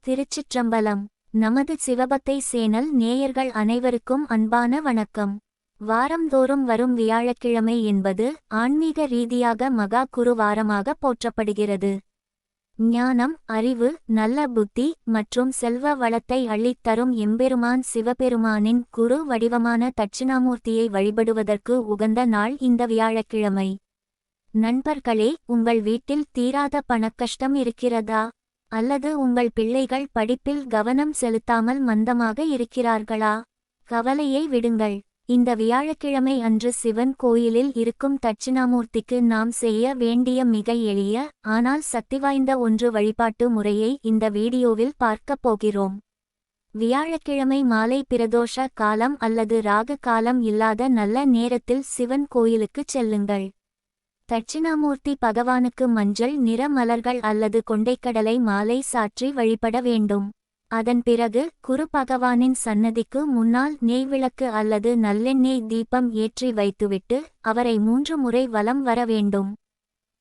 திருச்சிற்றம்பலம். நமது சிவபக்தி சேனல் நேயர்கள் அனைவருக்கும் அன்பான வணக்கம். வாரந்தோறும் வரும் வியாழக்கிழமை என்பது ஆன்மீக ரீதியாக மகா குரு வாரமாக போற்றப்படுகிறது. ஞானம், அறிவு, நல்ல புத்தி மற்றும் செல்வ வளத்தை அள்ளித்தரும் எம்பெருமான் சிவபெருமானின் குரு வடிவமான தட்சிணாமூர்த்தியை வழிபடுவதற்கு உகந்த நாள் இந்த வியாழக்கிழமை. நண்பர்களே, உங்கள் வீட்டில் தீராத பணக்கஷ்டம் இருக்கிறதா? அல்லது உங்கள் பிள்ளைகள் படிப்பில் கவனம் செலுத்தாமல் மந்தமாக இருக்கிறார்களா? கவலையை விடுங்கள். இந்த வியாழக்கிழமை அன்று சிவன் கோயிலில் இருக்கும் தட்சிணாமூர்த்திக்கு நாம் செய்ய வேண்டிய மிக எளிய ஆனால் சக்திவாய்ந்த ஒன்று வழிபாட்டு முறையை இந்த வீடியோவில் பார்க்கப் போகிறோம். வியாழக்கிழமை மாலை பிரதோஷ காலம் அல்லது ராகு காலம் இல்லாத நல்ல நேரத்தில் சிவன் கோயிலுக்குச் செல்லுங்கள். தட்சிணாமூர்த்தி பகவானுக்கு மஞ்சள் நிற மலர்கள் அல்லது கொண்டைக்கடலை மாலை சாற்றி வழிபட வேண்டும். அதன் பிறகு குரு பகவானின் சன்னதிக்கு முன்னால் நெய்விளக்கு அல்லது நல்லெண்ணெய் தீபம் ஏற்றி வைத்துவிட்டு அவரை 3 முறை வலம் வர வேண்டும்.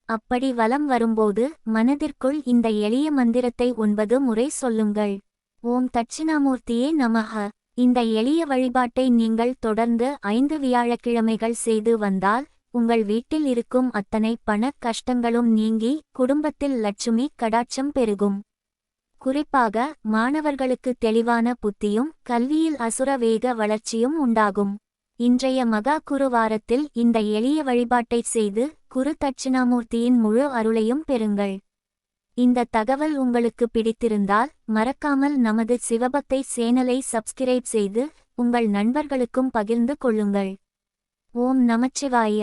அப்படி வலம் வரும்போது மனதிற்குள் இந்த எளிய மந்திரத்தை 9 முறை சொல்லுங்கள். ஓம் தட்சிணாமூர்த்தியே நமஹ. இந்த எளிய வழிபாட்டை நீங்கள் தொடர்ந்து 5 வியாழக்கிழமைகள் செய்து வந்தால் உங்கள் வீட்டில் இருக்கும் அத்தனை பண கஷ்டங்களும் நீங்கி குடும்பத்தில் லட்சுமி கடாட்சம் பெருகும். குறிப்பாக மாணவர்களுக்கு தெளிவான புத்தியும் கல்வியில் அசுர வேக வளர்ச்சியும் உண்டாகும். இன்றைய மகா குரு வாரத்தில் இந்த எளிய வழிபாட்டை செய்து குரு தட்சிணாமூர்த்தியின் முழு அருளையும் பெறுங்கள். இந்த தகவல் உங்களுக்கு பிடித்திருந்தால் மறக்காமல் நமது சிவபக்தி சேனலை சப்ஸ்கிரைப் செய்து உங்கள் நண்பர்களுக்கும் பகிர்ந்து கொள்ளுங்கள். ஓம் நமச்சிவாய.